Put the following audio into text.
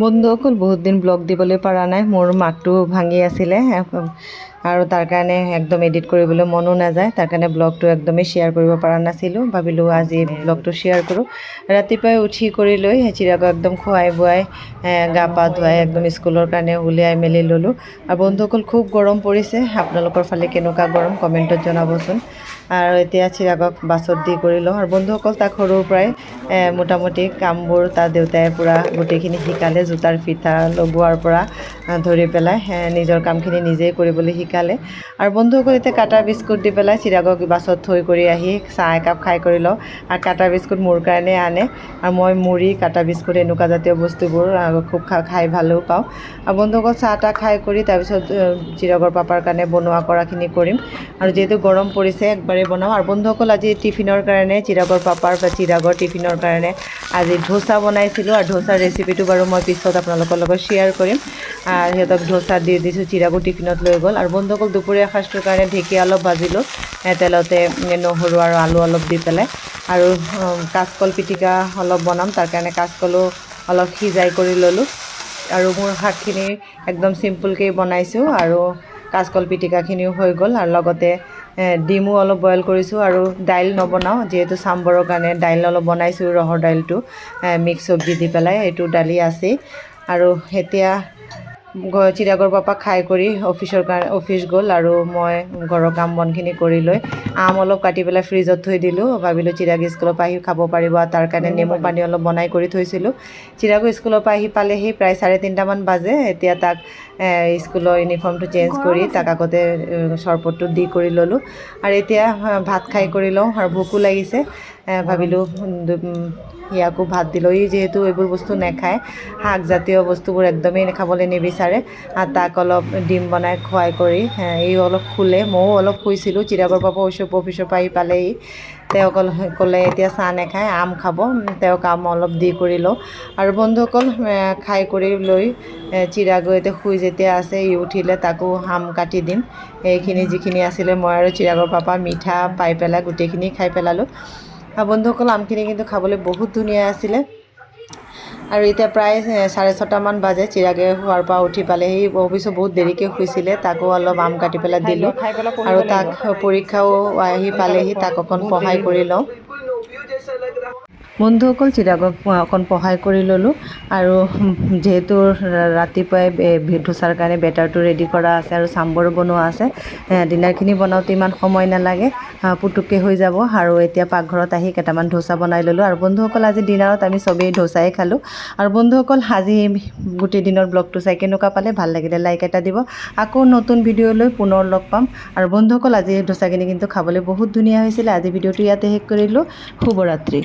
বন্ধুসকল বহুত দিন ব্লগ দিবলৈ পৰা নাই, মোৰ মাকটো ভাঙি আছিলে আৰু তাৰ কাৰণে একদম এডিট কৰিবলৈ মনো নাযায়। তাৰ কাৰণে ব্লগটো একদমেই শ্বেয়াৰ কৰিব পৰা নাছিলোঁ। ভাবিলোঁ আজি ব্লগটো শ্বেয়াৰ কৰোঁ। ৰাতিপুৱাই উঠি কৰি লৈ চিৰাগক একদম খুৱাই বুৱাই গা পা ধুৱাই একদম স্কুলৰ কাৰণে উলিয়াই মেলি ল'লোঁ। আৰু বন্ধুসকল খুব গৰম পৰিছে, আপোনালোকৰ ফালে কেনেকুৱা গৰম কমেণ্টত জনাবচোন। আৰু এতিয়া চিৰাগক বাছত দি কৰি লওঁ। আৰু বন্ধুসকল তাক সৰুৰ পৰাই মোটামুটি কামবোৰ তাৰ দেউতাই পূৰা গোটেইখিনি শিকালে। জোতাৰ ফিতা লগোৱাৰ পৰা ধৰি পেলাই নিজৰ কামখিনি নিজেই কৰিবলৈ শিকালে। আৰু বন্ধুসকল এতিয়া কাটা বিস্কুট দি পেলাই চিৰাগক বাছত থৈ কৰি আহি চাহ একাপ খাই কৰি লওঁ। আৰু কাটা বিস্কুট মোৰ কাৰণে আনে, আৰু মই মুড়ি কাটা বিস্কুট এনেকুৱা জাতীয় বস্তুবোৰ খুব খাই ভালো পাওঁ। আৰু বন্ধুসকল চাহ তাহ খাই কৰি তাৰপিছত চিৰাগৰ পাপাৰ কাৰণে বনোৱা কৰাখিনি কৰিম। আৰু যিহেতু গৰম পৰিছে একবাৰেই বনাওঁ। আৰু বন্ধুসকল আজি টিফিনৰ কাৰণে চিৰাগৰ পাপাৰ বা চিৰাগৰ টিফিনৰ কাৰণে আজি ধোচা বনাইছিলোঁ। আৰু ধোচাৰ ৰেচিপিটো বাৰু মই পিছত আপোনালোকৰ লগত শ্বেয়াৰ কৰিম। সিহঁতক ধোচা দি দিছোঁ, চিৰাগো টিফিনত লৈ গ'ল। আৰু বন্ধুসকল দুপৰীয়া সাঁজটোৰ কাৰণে ঢেকীয়া অলপ ভাজিলোঁ তেলতে, নহৰু আৰু আলু অলপ দি পেলাই। আৰু কাচকল পিটিকা অলপ বনাম, তাৰ কাৰণে কাচকলো অলপ সিজাই কৰি ল'লোঁ। আৰু মোৰ শাকখিনি একদম চিম্পুলকৈ বনাইছোঁ, আৰু কাচকল পিটিকাখিনিও হৈ গ'ল। আৰু লগতে ডিমো অলপ বইল কৰিছোঁ। আৰু দাইল নবনাওঁ, যিহেতু চাম্বৰৰ কাৰণে দাইল অলপ বনাইছোঁ, ৰহৰ দাইলটো মিক্স চব্জি দি পেলাই, এইটো দালি আছেই। আৰু এতিয়া চিৰাগৰ পাপা খাই কৰি অফিচ গ'ল। আৰু মই ঘৰৰ কাম বনখিনি কৰি লৈ আম অলপ কাটি পেলাই ফ্ৰিজত থৈ দিলোঁ। ভাবিলোঁ চিৰাগ স্কুলৰ পৰা আহি খাব পাৰিব, আৰু তাৰ কাৰণে নেমু পানী অলপ বনাই কৰি থৈছিলোঁ। চিৰাগো স্কুলৰ পৰা আহি পালেহি প্ৰায় 3:30মান বাজে। এতিয়া তাক স্কুলৰ ইউনিফৰ্মটো চেঞ্জ কৰি তাক আগতে চৰবতটো দি কৰি ল'লোঁ। আৰু এতিয়া ভাত খাই কৰি লওঁ, আৰু ভোকো লাগিছে। ভাবিলোঁ ইয়াকো ভাত দিলোঁ। ই যিহেতু এইবোৰ বস্তু নাখায়, শাকজাতীয় বস্তুবোৰ একদমেই খাবলৈ নিবিচাৰে। তাক অলপ ডিম বনাই খুৱাই কৰি ই অলপ শুলে, ময়ো অলপ শুইছিলোঁ। চিৰাগৰ পাপা অফিচৰ পৰা আহি পালেহি। তেওঁ ক'লে এতিয়া চাহ নাখায়, আম খাব। তেওঁক আম অলপ দি কৰি লওঁ। আৰু বন্ধুসকল খাই কৰি লৈ চিৰাগো এতিয়া শুই যেতিয়া আছে, ই উঠিলে তাকো আম কাটি দিম। এইখিনি যিখিনি আছিলে মই আৰু চিৰাগৰ পাপা মিঠা পাই পেলাই গোটেইখিনি খাই পেলালোঁ। আৰু বন্ধুসকল আমখিনি কিন্তু খাবলৈ বহুত ধুনীয়া আছিলে। আৰু এতিয়া প্ৰায় 6:30মান বাজে। চিৰাগে শোৱাৰ পৰা উঠি পালেহি, অৱশ্যে বহুত দেৰিকৈ শুইছিলে। তাকো অলপ আম কাটি পেলাই দিলোঁ। আৰু তাক পৰীক্ষাও আহি পালেহি, তাক অকণ পঢ়াই কৰি লওঁ। বন্ধুসকল চিৰাগক অকণ পঢ়াই কৰি ল'লোঁ। আৰু যিহেতু ৰাতিপুৱাই ধোচাৰ কাৰণে বেটাৰটো ৰেডি কৰা আছে, আৰু চাম্বৰো বনোৱা আছে, ডিনাৰখিনি বনাওঁতে ইমান সময় নালাগে, পুটুককৈ হৈ যাব। আৰু এতিয়া পাকঘৰত আহি কেইটামান ধোচা বনাই ল'লোঁ। আৰু বন্ধুসকল আজি ডিনাৰত আমি চবেই ধোচাই খালোঁ। আৰু বন্ধুসকল আজি গোটেই দিনৰ ব্লগটো চাই কেনেকুৱা পালে, ভাল লাগিলে লাইক এটা দিব। আকৌ নতুন ভিডিঅ' লৈ পুনৰ লগ পাম। আৰু বন্ধুসকল আজি ধোচাখিনি কিন্তু খাবলৈ বহুত ধুনীয়া হৈছিলে। আজি ভিডিঅ'টো ইয়াতে শেষ কৰিলোঁ। শুভৰাত্ৰি।